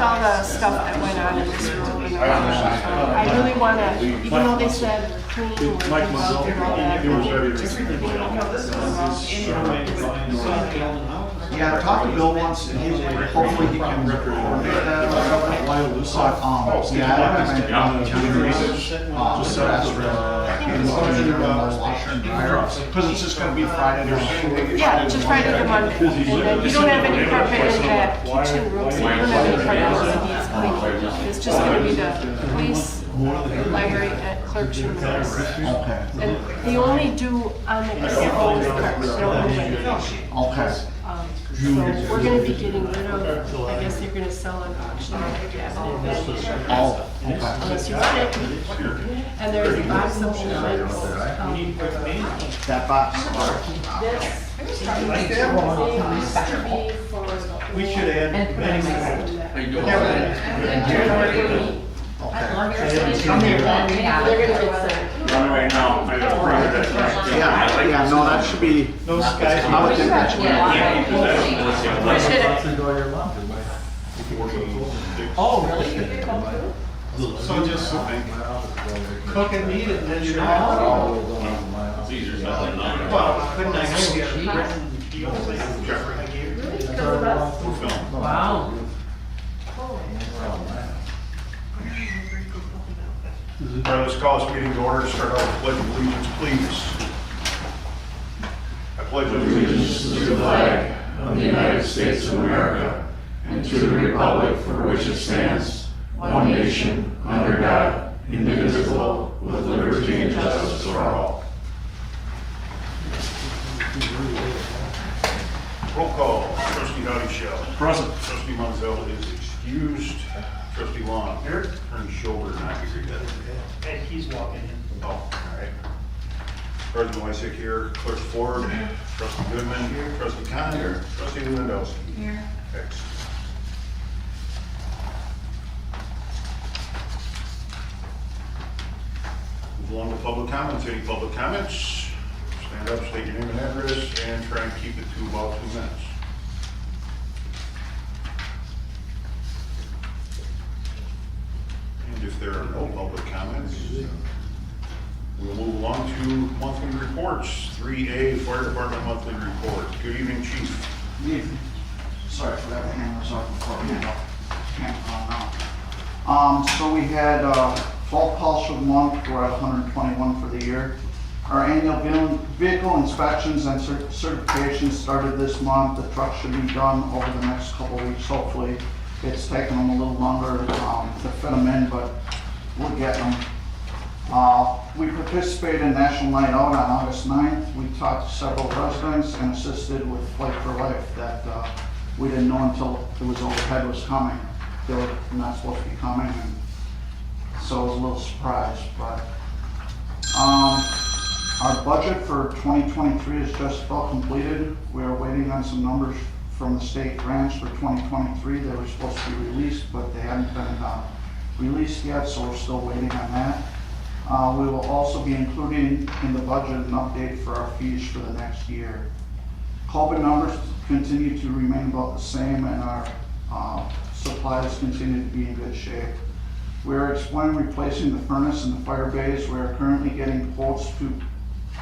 all the stuff that went on in this room, and I really want to, even though they said clean, working well, and all that, just really want Yeah, talk to Bill once, and hopefully he can coordinate that. Yeah, I recommend to just ask for washer and dryer, because it's just gonna be Friday to Monday. yeah, just Friday to Monday. And then you don't have any carpet in that kitchen room, so you don't have any carpet that needs cleaning. It's just gonna be the police, library, and clerk's room. Okay. And they only do on the casino carpet, they don't do anything. Okay. So we're gonna be getting rid of, I guess they're gonna sell an auction of the cabinet bench. Oh, okay. Unless you want it. And there's a box of old books. That box. This used to be for. We should add many more. They're gonna fix it. Right now, I don't remember that. Yeah, no, that should be, No skies. I would think that should be. Oh, really? So just cook and eat it and then you're out. Well, couldn't I give you a written deal thing? I gave you. Because of us. Wow. All right, let's call this meeting to order. Start out with pledge of allegiance, please. I pledge allegiance To the flag of the United States of America and to the republic for which it stands, one nation, under God, indivisible, with liberty and justice for all. Roll call. Trustee Dottie Shell. Present. Trustee Monzel is excused. Trustee Long. Here. Attorney Shoulder not here yet. And he's walking in. Oh, all right. President Wysick here. Clerk Ford. Trustee Goodman. Trustee Con. Trustee Lewandowski. Here. Excellent. Move along to public comments. Any public comments? Stand up, state your name and address, and try and keep it to about 2 minutes. And if there are no public comments, we'll move along to monthly reports. 3A, Fire Department Monthly Report. Good evening, Chief. Sorry for that, hand was up before we can't now. So we had, fall pulse of the month, we're at 121 for the year. Our annual vehicle inspections and certifications started this month. The truck should be done over the next couple of weeks, hopefully. It's taken them a little longer to fit them in, but we'll get them. We participated in National Night Out on August 9th. We talked to several residents and assisted with Flight for Life that we didn't know until it was overhead was coming. They were not supposed to be coming, and so it was a little surprise. But our budget for 2023 is just about completed. We are waiting on some numbers from the state grants for 2023. They were supposed to be released, but they haven't been released yet, so we're still waiting on that. We will also be including in the budget an update for our fees for the next year. COVID numbers continue to remain about the same, and our supplies continue to be in good shape. We are exploring replacing the furnace and the fire bays. We are currently getting quotes to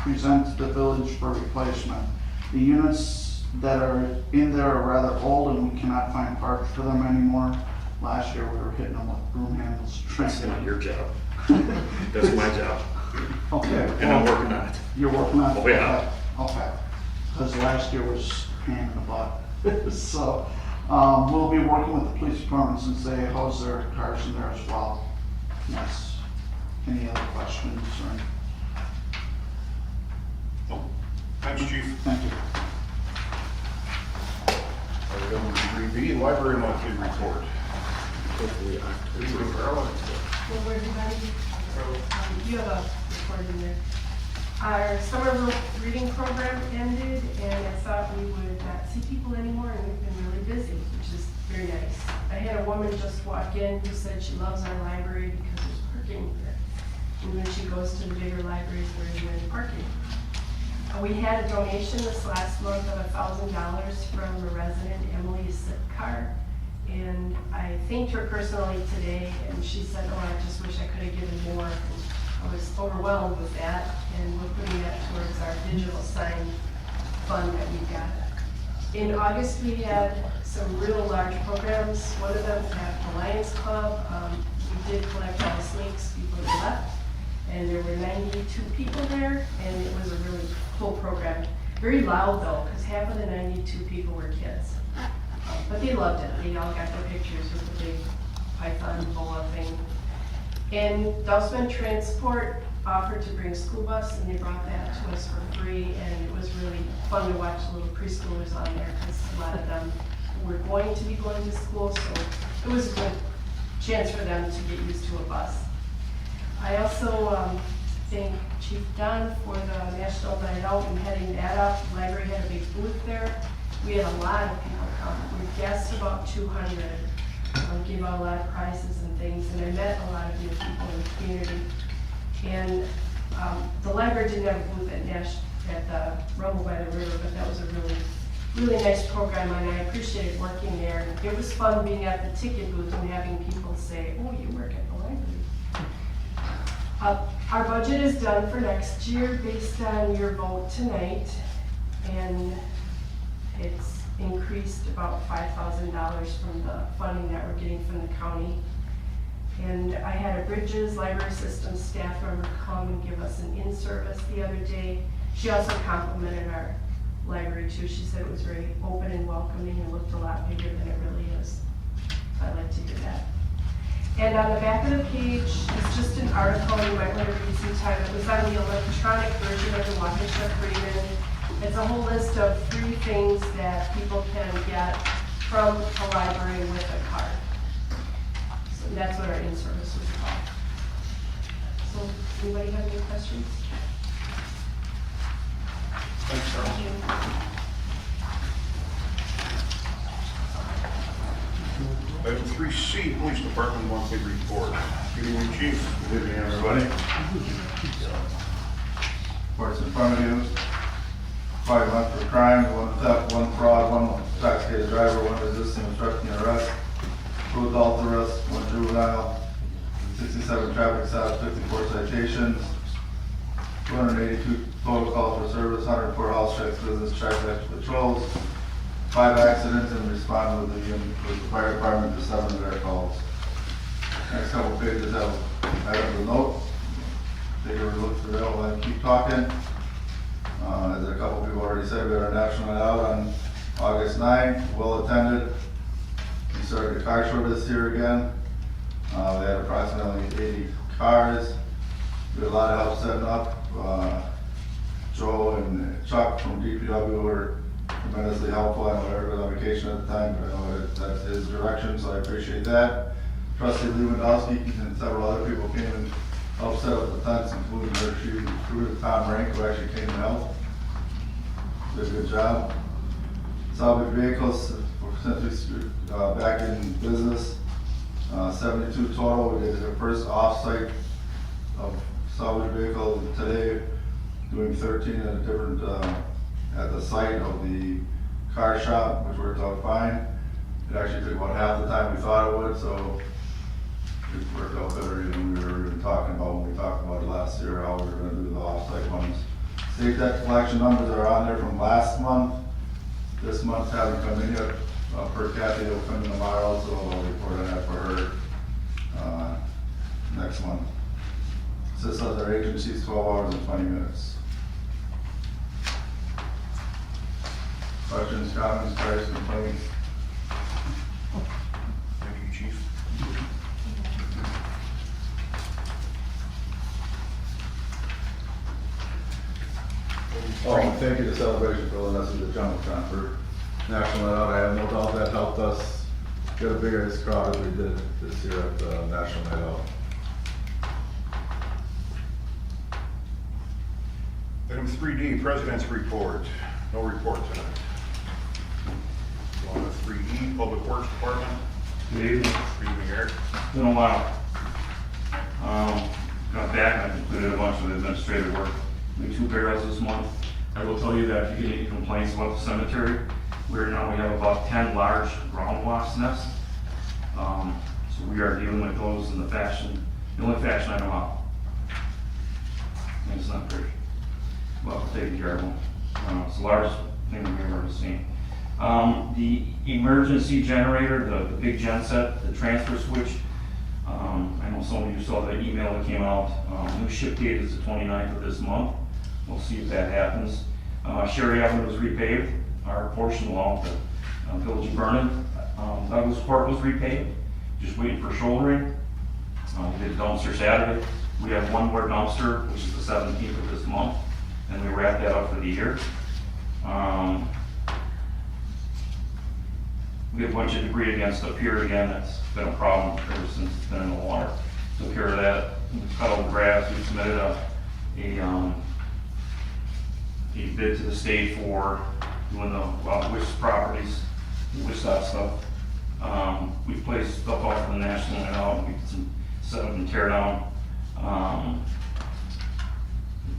present to the village for replacement. The units that are in there are rather old, and we cannot find parts for them anymore. Last year we were hitting them with broom handles. That's not your job. That's my job. Okay. And I'm working on it. You're working on it? Oh, yeah. Okay. Because last year was pain in the butt. So, we'll be working with the police department since they house their cars in there as well. Yes. Any other questions or? No. Thanks, Chief. Thank you. Item 3B, Library Monthly Report. Hopefully October. Well, everybody, you have a report in there. Our summer reading program ended, and I thought we would not see people anymore, and we've been really busy, which is very nice. I had a woman just walk in who said she loves our library because there's parking here. And when she goes to the bigger libraries, there isn't any parking. We had a donation this last month of $1,000 from a resident, Emily's car. And I thanked her personally today, and she said, oh, I just wish I could have given more. And I was overwhelmed with that, and we're putting that towards our digital sign fund that we've got. In August, we had some real large programs. One of them at the Lions Club. We did collect all the snakes before we left, and there were 92 people there, and it was a really cool program. Very loud though, because half of the 92 people were kids. But they loved it. They all got their pictures with the big python boa thing. And Dousman Transport offered to bring school bus, and they brought that to us for free, and it was really fun to watch the little preschoolers on there, because a lot of them were going to be going to school, so it was a good chance for them to get used to a bus. I also thank Chief Dunn for the National Night Out and heading that up. The library had a big booth there. We had a lot of people come. We guessed about 200. Gave out a lot of prizes and things, and I met a lot of new people in the community. And the library didn't have a booth at the Rumble by the River, but that was a really nice program, and I appreciated working there. It was fun being at the ticket booth and having people say, oh, you work at the library. Our budget is done for next year based on your vote tonight, and it's increased about $5,000 from the funding that we're getting from the county. And I had a Bridges Library System staff member come and give us an in-service the other day. She also complimented our library too. She said it was very open and welcoming and looked a lot bigger than it really is. So I'd like to hear that. And on the back of the page is just an article you might want to read sometime. It was on the electronic version of the Waukesha Freeman. It's a whole list of free things that people can get from a library with a card. So that's what our in-service was called. So, anybody have any questions? Thanks, Charles. Thank you. Item 3C, Police Department monthly report. Good evening, Chief. Good evening, everybody. Reports in front of you. 5 months for crime, 1 theft, 1 fraud, 1 intoxicated driver, 1 resisting obstructing arrest, 2 adult arrests, 1 juvenile, 67 traffic stops, 54 citations, 282 total calls for service, 104 house checks, business checks, extra patrols, 5 accidents, and responded with the fire department to 7 of their calls. Next couple pages have items of note. Take a look through it and keep talking. As a couple people already said, we had our National Night Out on August 9th, well attended. We started a car show this year again. We had approximately 80 cars. We had a lot of help setting up. Joe and Chuck from DPW were tremendously helpful. I know Eric was on vacation at the time, but I know that's his direction, so I appreciate that. Trustee Lewandowski and several other people came and helped set up the tents, including her. She recruited Tom Rank, who actually came to help. Did a good job. Salvage vehicles, since we back in business, 72 total. We did the first off-site of salvage vehicle today, doing 13 at a different, at the site of the car shop, which worked out fine. It actually took about half the time we thought it would, so it worked out better than we were even talking about when we talked about it last year, how we were gonna do the off-site ones. State debt collection numbers are on there from last month. This month haven't come in yet. Per Kathy, it'll come in tomorrow, so I'll report on that for her next month. This says our agency's 12 hours and 20 minutes. Questions, comments, price, complaints? Thank you, Chief. Oh, thank you to Celebration for letting us do the Jumbotron for National Night Out. I have no doubt that helped us get a bigger crowd as we did this year at the National Night Out. Item 3D, President's Report. No report tonight. Going to 3E, Public Works Department. Good evening. Good evening, Eric. It's been a while. Got back and I completed a bunch of administrative work. Made 2 burials this month. I will tell you that if you get any complaints about the cemetery, we have about 10 large ground wasp nests. So we are dealing with those in the only fashion I know how. And it's not pretty. Well, we're taking care of them. It's the largest thing we've ever seen. The emergency generator, the big genset, the transfer switch. I know some of you saw the email that came out. New ship date is the 29th of this month. We'll see if that happens. Sherry Avenue was repaved. Our portion along the Village of Vernon. Douglas Court was repaved. Just waiting for shouldering. We did dumpster Saturday. We have one more dumpster, which is the 17th of this month, and we wrap that up for the year. We have a bunch of debris against the pier again. That's been a problem ever since it's been in the water. Took care of that. We cut all the grass. We submitted a bid to the state for doing the WIS properties, WIS stuff. We placed stuff off from the national and out. We did some set up and tear down.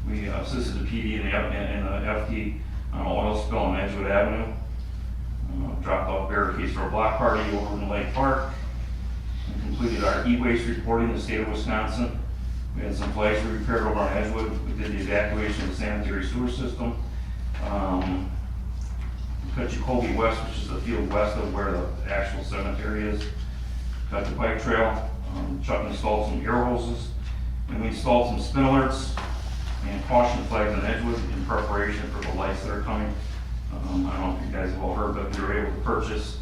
We assisted the PD and the FD on an oil spill on Edgewood Avenue. Dropped off barricades for a block party over in Lake Park. We completed our e-waste reporting in the state of Wisconsin. We had some flags we repaired over on Edgewood. We did the evacuation of the sanitary sewer system. We cut Jacoby West, which is the field west of where the actual cemetery is. Cut the bike trail. Chuck installed some air hoses. And we installed some spin alerts and caution flags in Edgewood in preparation for the lights that are coming. I don't know if you guys have all heard, but we were able to purchase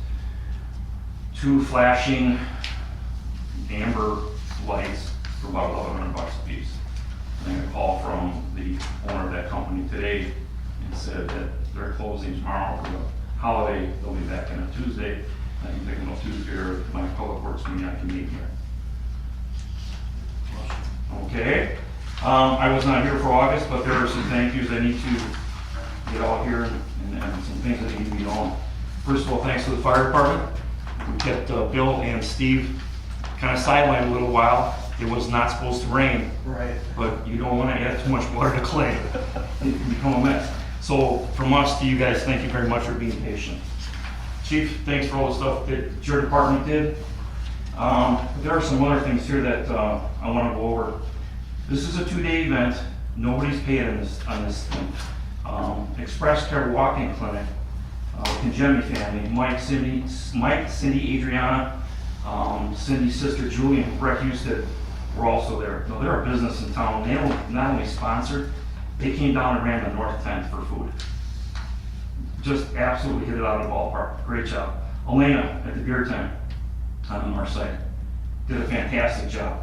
2 flashing amber lights for about $1,100 a piece. And I got a call from the owner of that company today and said that they're closing tomorrow for the holiday. They'll be back in on Tuesday. I can pick them up Tuesday or if my public works meeting, I can meet here. Okay. I was not here for August, but there are some thank yous I need to get out here and some things that need to be known. First of all, thanks to the fire department. We kept Bill and Steve kind of sidelined a little while. It was not supposed to rain. Right. But you don't want to add too much water to clay. It can become a mess. So from us to you guys, thank you very much for being patient. Chief, thanks for all the stuff that your department did. There are some other things here that I want to go over. This is a 2-day event. Nobody's paid on this thing. Express Care Walk-In Clinic, Congemi family, Mike, Cindy, Adriana, Cindy's sister Julie, and Breck Husted were also there. No, they're a business in town. They not only sponsored, they came down and ran the North Tent for food. Just absolutely hit it out of the ballpark. Great job. Elena at the beer tent on the north side did a fantastic job.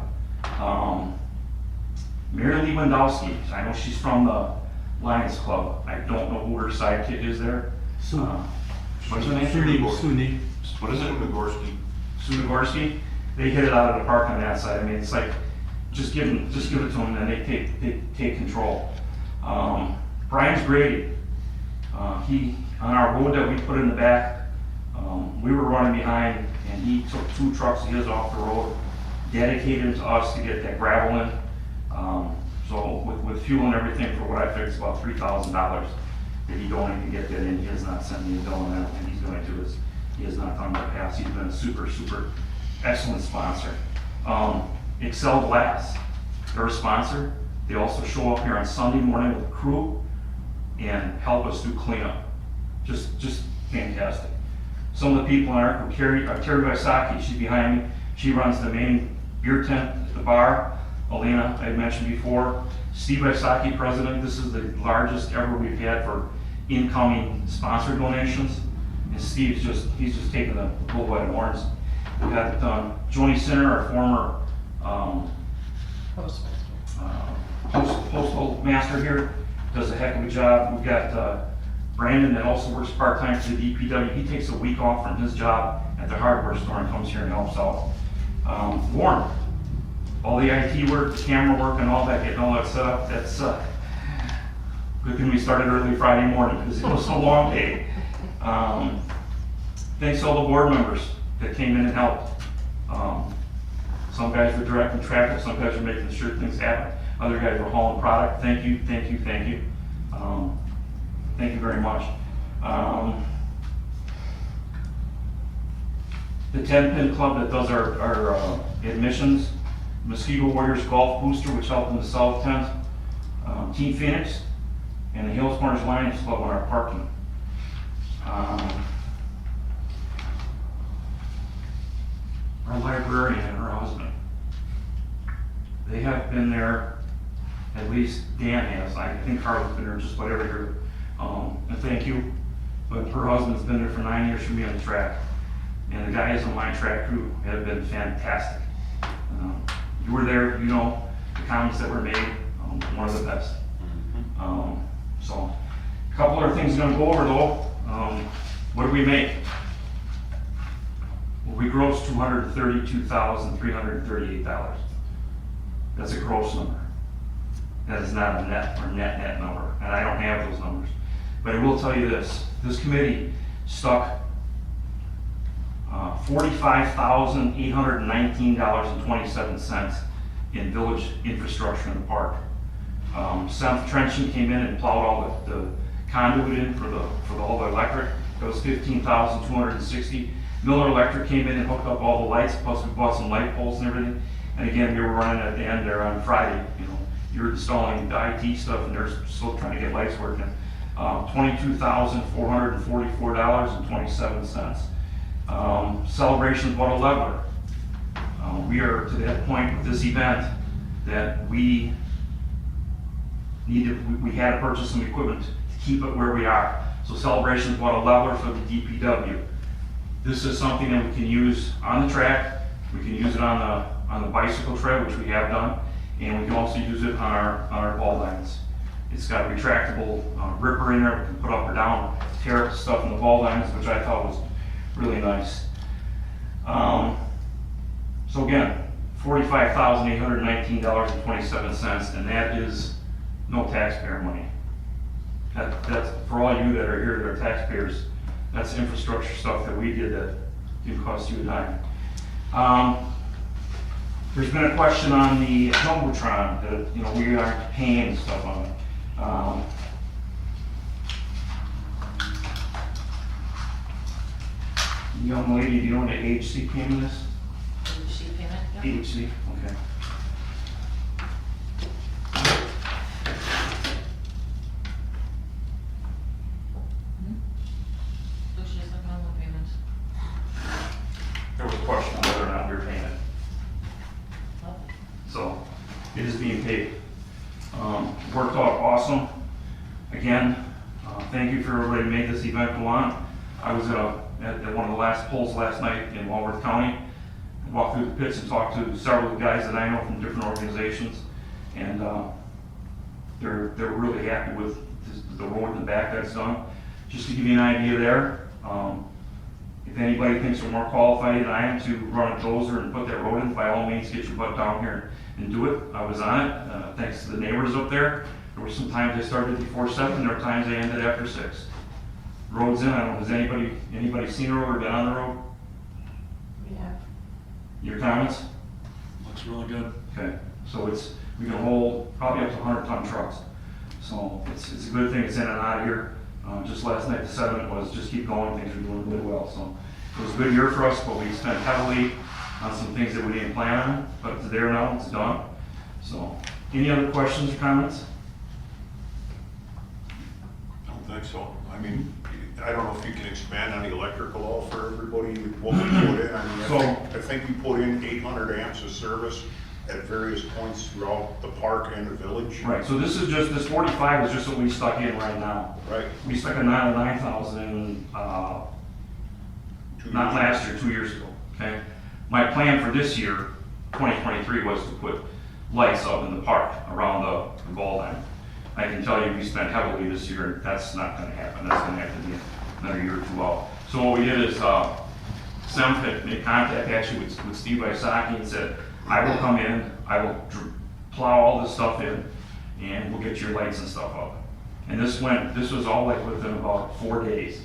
Mary Lewandowski, I know she's from the Lions Club. I don't know who her sidekick is there. What's her name? Suni. What is it? Nagorski. Sue Nagorski. They hit it out of the park on that side. I mean, it's like, just give it to them and then they take control. Brian's Grady. He, on our road that we put in the back, we were running behind and he took 2 trucks of his off the road, dedicated them to us to get that gravel in. So with fuel and everything, for what I figured, it's about $3,000 that he donated to get that in. He has not sent me a bill, and I don't think he's going to. He has not done that past. He's been a super excellent sponsor. Excel Glass, they're a sponsor. They also show up here on Sunday morning with a crew and help us do cleanup. Just fantastic. Some of the people in our crew, Terry Vaisaki, she's behind me. She runs the main beer tent at the bar. Elena, I had mentioned before. Steve Vaisaki, president. This is the largest ever we've had for incoming sponsor donations. And Steve's he's just taking the bull by the horns. We got Joni Sinner, our former postal master here, does a heck of a job. We've got Brandon that also works part-time for the DPW. He takes a week off from his job at the hardware store and comes here and helps out. Warren, all the IT work, the camera work and all that, getting all that set up, that's good thing we started early Friday morning because it was a long day. Thanks to all the board members that came in and helped. Some guys were directing traffic, some guys were making sure things happen. Other guys were hauling product. Thank you. Thank you very much. the 10 Pin Club that does our admissions, Mosquito Warriors Golf Booster, which helped in the South Tent, Team Phoenix, and the Hills Corners Lions Club on our parking. Our librarian and her husband. They have been there, at least Dan has, I think Carla's been there just about every year. And thank you, but her husband's been there for 9 years for me on the track. And the guys on my track crew have been fantastic. You were there, you know, the comments that were made, one of the best. So, a couple other things I'm gonna go over though. What do we make? Well, we grossed $232,338. That's a gross number. That is not a net or net number, and I don't have those numbers. But I will tell you this committee stuck $45,819.27 in village infrastructure in the park. South Trenching came in and plowed all the conduit in for all the electric. That was $15,260. Miller Electric came in and hooked up all the lights, plus we bought some light poles and everything. And again, we were running at the end there on Friday, you know, you're installing the IT stuff and they're still trying to get lights working. $22,444.27. Celebrations bought a leveler. We are to that point with this event that we had to purchase some equipment to keep it where we are. So Celebrations bought a leveler for the DPW. This is something that we can use on the track. We can use it on the bicycle trail, which we have done, and we can also use it on our ball diamonds. It's got a retractable ripper in there. We can put up or down, tear up the stuff in the ball diamonds, which I thought was really nice. So again, $45,819.27, and that is no taxpayer money. That's for all you that are here that are taxpayers. That's infrastructure stuff that we did that didn't cost you a dime. There's been a question on the Jumbotron that, you know, we aren't paying stuff on it. Young lady, do you know what the HC payment is? HC payment? Yep. HC, okay. So she has like normal payments. There was a question on whether or not you're paying it. Lovely. So, it is being paid. Worked out awesome. Again, thank you for everybody who made this event go on. I was at one of the last polls last night in Walworth County. I walked through the pits and talked to several of the guys that I know from different organizations. And they're really happy with the road in the back that's done. Just to give you an idea there, if anybody thinks they're more qualified than I am to run a dozer and put that road in, by all means, get your butt down here and do it. I was on it, thanks to the neighbors up there. There were some times I started before 7, there were times I ended after 6. Road's in, I don't know, has anybody seen the road or been on the road? Yeah. Your comments? Looks really good. Okay, so we can hold probably up to 100-ton trucks. So it's a good thing it's in and out of here. Just last night, the sentiment was just keep going, things are doing really well. So it was a good year for us, but we spent heavily on some things that we didn't plan on, but it's there now, it's done. So, any other questions or comments? I don't think so. I mean, I don't know if you can expand on the electrical all for everybody, what we put in. I mean, I think you put in 800 amps of service at various points throughout the park and the village. Right, so this 45 is just what we stuck in right now. Right. We stuck a 9,000, not last year, 2 years ago, okay? My plan for this year, 2023, was to put lights up in the park around the ball diamond. I can tell you we spent heavily this year, that's not gonna happen, that's gonna have to be another year or two out. So what we did is, Sem had made contact actually with Steve Isaki and said, I will come in, I will plow all this stuff in, and we'll get your lights and stuff up. And this was all like within about 4 days.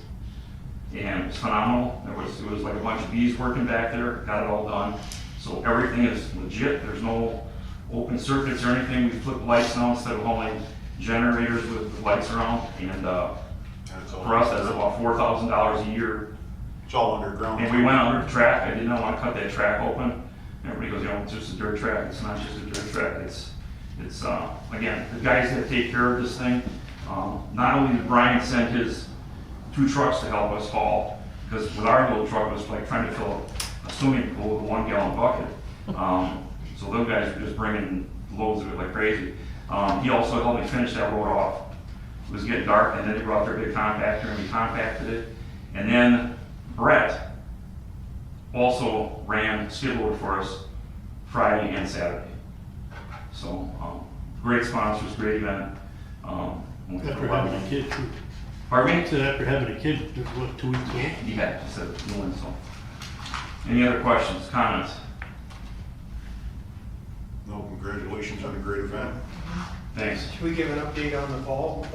And it was phenomenal. It was like a bunch of bees working back there, got it all done. So everything is legit, there's no open circuits or anything. We flip lights now instead of hauling generators with lights around. And for us, that's about $4,000 a year. It's all underground. And we went under the track, I did not want to cut that track open. Everybody goes, you know, it's just a dirt track, it's not just a dirt track, it's, again, the guys that take care of this thing, not only did Brian send his 2 trucks to help us haul, because with our little truck, it was like trying to fill a swimming pool with a 1-gallon bucket. So those guys were just bringing loads of it like crazy. He also helped me finish that road off. It was getting dark, and then they brought their big compactor, and we compacted it. And then Brett also ran skid load for us Friday and Saturday. So, great sponsors, great event. After having a kid too. Pardon me? Said after having a kid, it was what, 2 weeks old? Yeah, just said no one, so. Any other questions, comments? No, congratulations on a great event. Thanks. Should we give an update on the ball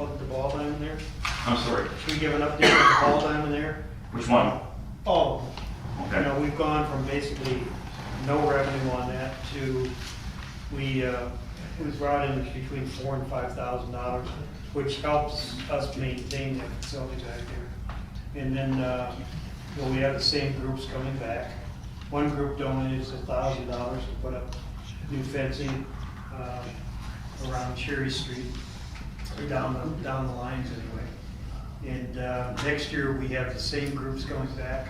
diamond there? I'm sorry. Should we give an update on the ball diamond there? Which one? Oh, you Okay. know, we've gone from basically no revenue on that to, it was brought in between $4,000 and $5,000, which helps us maintain the facility back there. And then, well, we have the same groups coming back. One group donated $1,000 to put up new fencing around Cherry Street, down the lines anyway. And next year, we have the same groups coming back,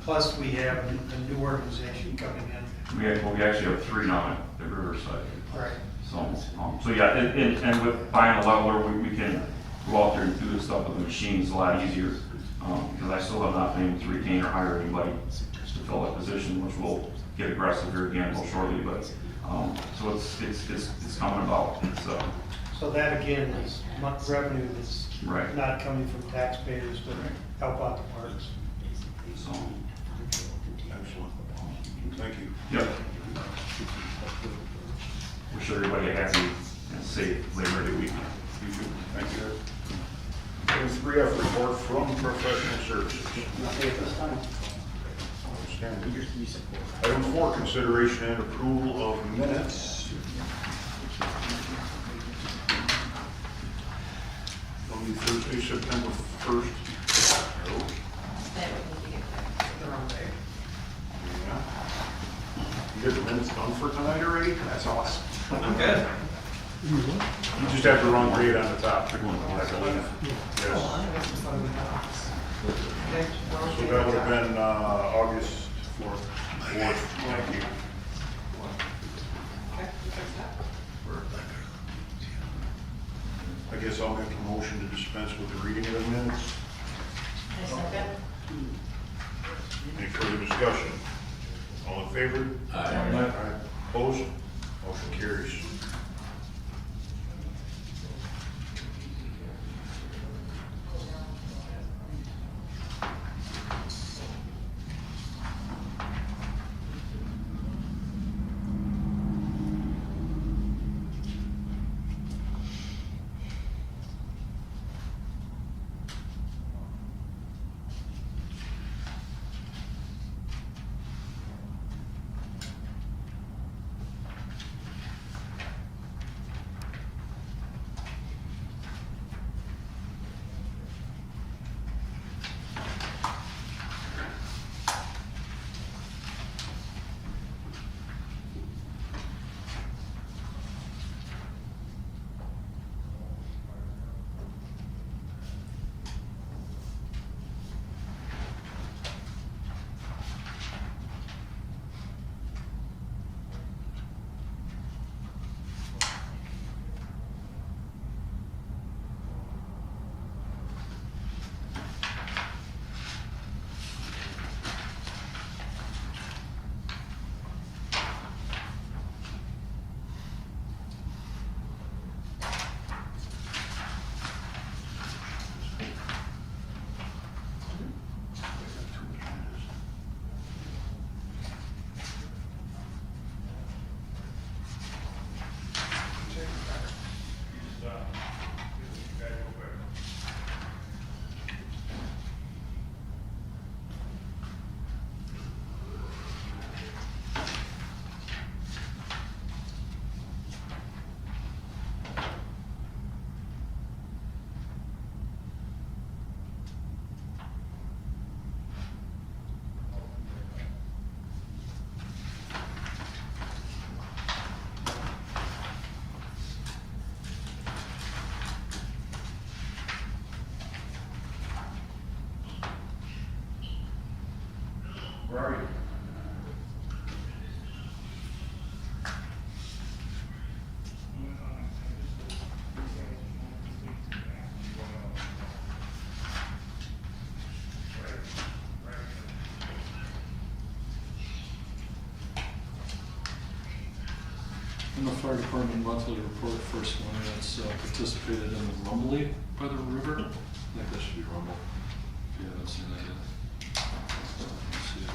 plus we have a new organization coming in. We actually have 3 now at the Riverside. Right. So yeah, and with buying a leveler, we can go out there and do this stuff with the machines a lot easier. Because I still have not been able to retain or hire anybody to fill that position, which will get aggressive here again shortly, but, so it's coming about. It's, So that again is revenue that's Right. not coming from taxpayers to help out the parks. so, Excellent. Thank you. yep. Wish everybody a happy and safe Labor Day weekend. You too. Thank you. Item 3F, report from professional services. Nothing at this time. Outstanding. Item 4, consideration and approval of minutes. On the Thursday, September 1st. That would need to get back. The wrong way. Yeah. You get the minutes done for tonight already? That's awesome. I'm good. You just have the wrong date on the top, I believe. Yes. So that would have been August 4th. Thank you. I guess I'll make a motion to dispense with the reading of the minutes. I second. Any further discussion? All in favor? Aye. Opposed? Motion carries. Where are you? In the fire department monthly report, first one, that's participated in the Rumbly by the river. I think that should be Rumble, if you haven't seen that yet. Let's see it.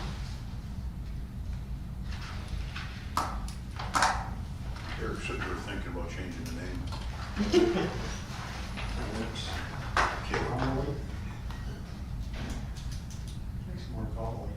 Eric said we were thinking about changing the name. That works. Okay. Makes more call.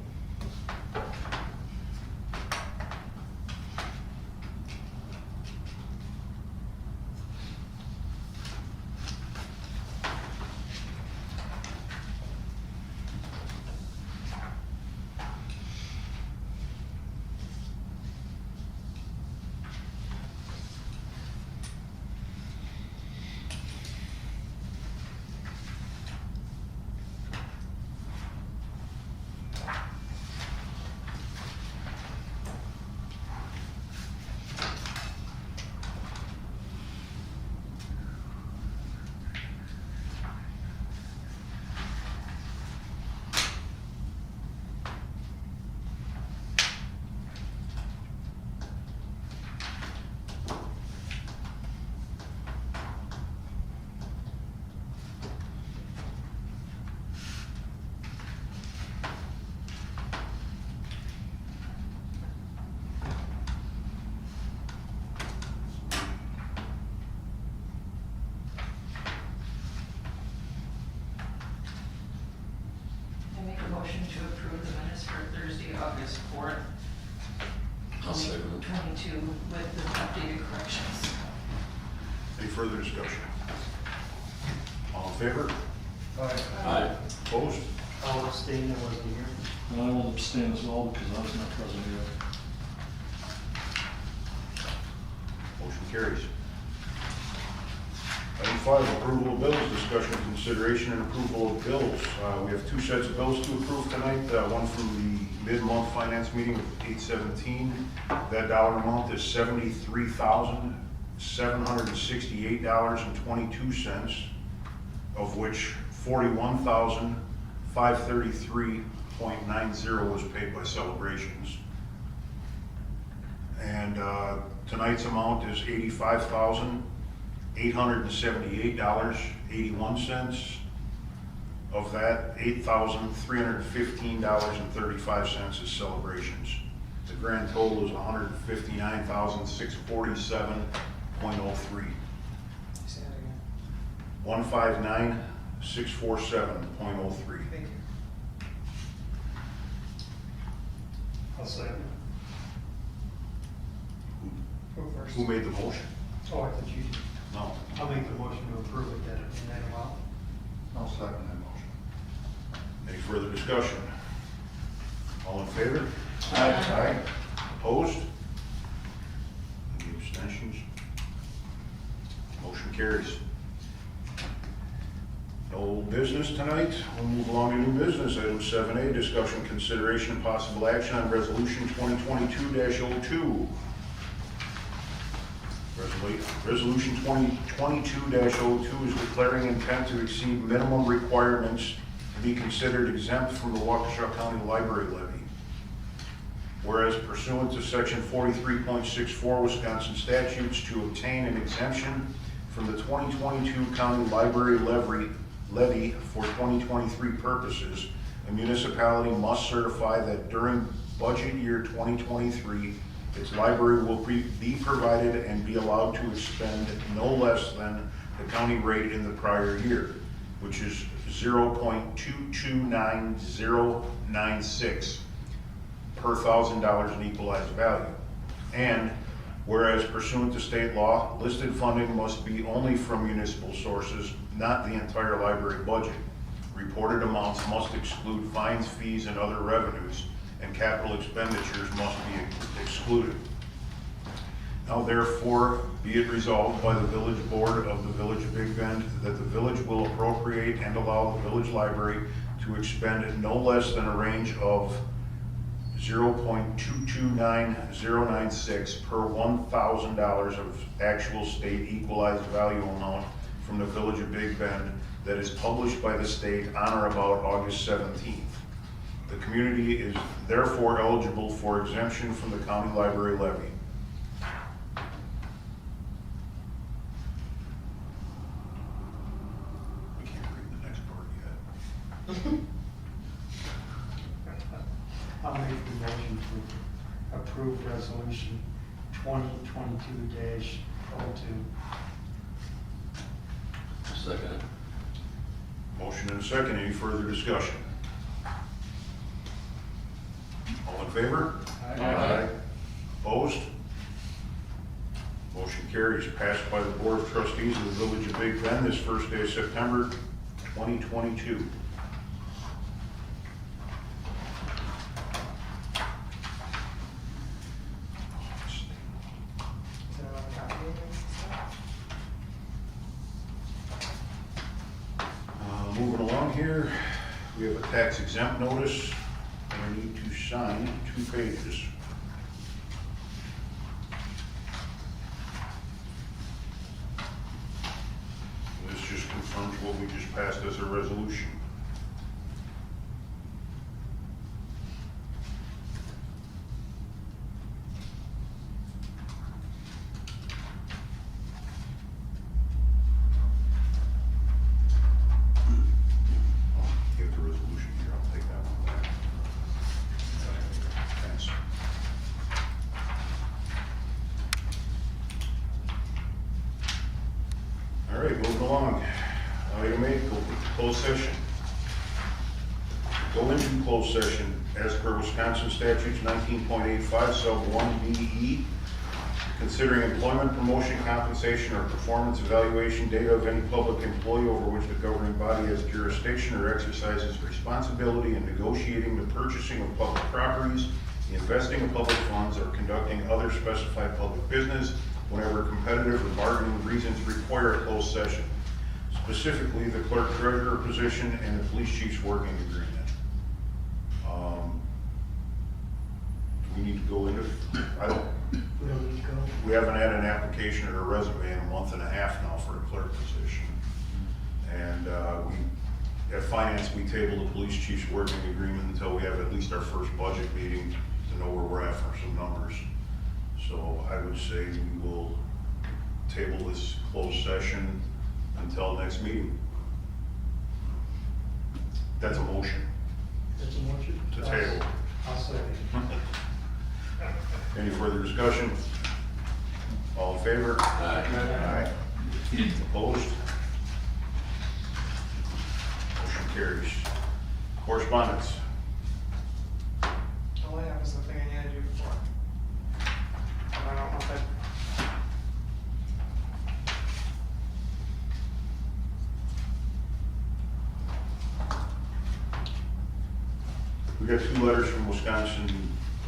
I make a motion to approve the minutes for Thursday, August 4th, I'll second it. 2022 with the updated corrections. Any further discussion? All in favor? Aye. Opposed? I'll abstain, I wasn't here. And I will abstain as well because I was not present yet. Motion carries. Item 5, approval of bills, discussion, consideration, and approval of bills. We have 2 sets of bills to approve tonight, one from the mid-month finance meeting of 8/17. That dollar amount is $73,768.22, of which $41,533.90 was paid by celebrations. And tonight's amount is $85,878.81. Of that, $8,315.35 is celebrations. The grand total is $159,647.03. Say that again. 159,647.03. Thank you. I'll second. Go first. Who made the motion? Oh, I thought you did. No. I'll make the motion to approve it then, in that amount. I'll second that motion. Any further discussion? All in favor? Aye. Opposed? Any abstentions? Motion carries. No business tonight. We'll move along to new business. Item 7A, discussion, consideration, and possible action on resolution 2022-02. Resolution 2022-02 is declaring intent to exceed minimum requirements to be considered exempt from the Waukesha County Library levy. Whereas pursuant to section 43.64 Wisconsin statutes, to obtain an exemption from the 2022 county library levy for 2023 purposes, a municipality must certify that during budget year 2023, its library will be provided and be allowed to expend no less than the county rate in the prior year, which is 0.229096 per $1,000 in equalized value. And whereas pursuant to state law, listed funding must be only from municipal sources, not the entire library budget. Reported amounts must exclude fines, fees, and other revenues, and capital expenditures must be excluded. Now therefore, be it resolved by the village board of the village of Big Bend that the village will appropriate and allow the village library to expend no less than a range of 0.229096 per $1,000 of actual state equalized value amount from the Village of Big Bend that is published by the state on or about August 17th. The community is therefore eligible for exemption from the county library levy. We can't read the next part yet. I'll make the motion to approve resolution 2022-02. Second. Motion and a second. Any further discussion? All in favor? Aye. Opposed? Motion carries. Passed by the Board of Trustees of the Village of Big Bend this first day of September 2022. Moving along here, we have a tax exempt notice, and we need to sign 2 pages. This just confirms what we just passed as a resolution. You have the resolution here, I'll take that one back. Thanks. All right, moving along. Item 8, closed session. Go into closed session as per Wisconsin statutes 19.85 sub 1BE, considering employment, promotion, compensation, or performance evaluation data of any public employee over which the governing body has jurisdiction or exercises responsibility in negotiating the purchasing of public properties, the investing of public funds, or conducting other specified public business whenever competitive or bargaining reasons require a closed session, specifically the clerk treasurer position and the police chief's working agreement. Do we need to go into, We don't need to go. we haven't had an application or a resume in a month and a half now for a clerk position. And we, at finance, we table the police chief's working agreement until we have at least our first budget meeting to know where we're at for some numbers. So I would say we will table this closed session until next meeting. That's a motion That's a motion? to table. I'll second. Any further discussion? All in favor? Aye. Opposed? Motion carries. Correspondence. All I have is the thing I needed to do before. I don't know if We got 2 letters from Wisconsin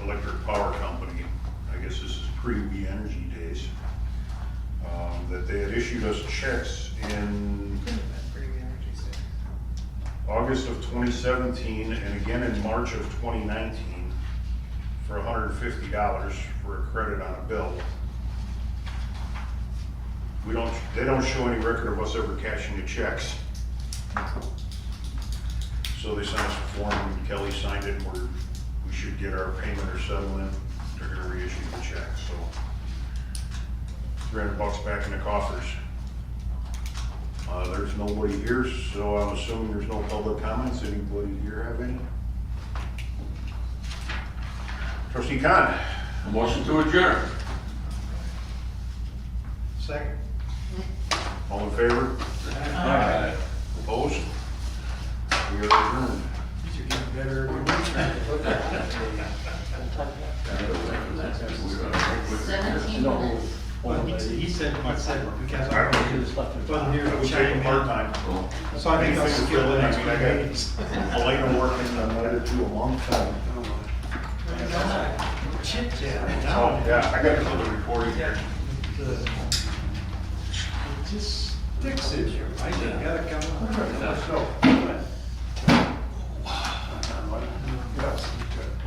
Electric Power Company. I guess this is pre-We Energy days. That they had issued us checks in August of 2017 and again in March of 2019 for $150 for a credit on a bill. They don't show any record of us ever cashing the checks. So they sent us a form and Kelly signed it and we should get our payment or settlement. They're gonna reissue the check, so $300 back in the coffers. There's nobody here, so I'm assuming there's no public comments. Anybody here have any? Trustee Khan? A motion to adjourn. Second. All in favor? Aye. Opposed? We are adjourned. These are getting better every week. 17 minutes. Well, he said, because I wasn't here to We take chime a in. part-time. So I think I'll Anything skip the to next fill in. I mean, I meetings. got Elena working a night or 2 a month. Chit chat. Oh, yeah, I got to put the recording here. Just fix it. I just gotta come. Let's go.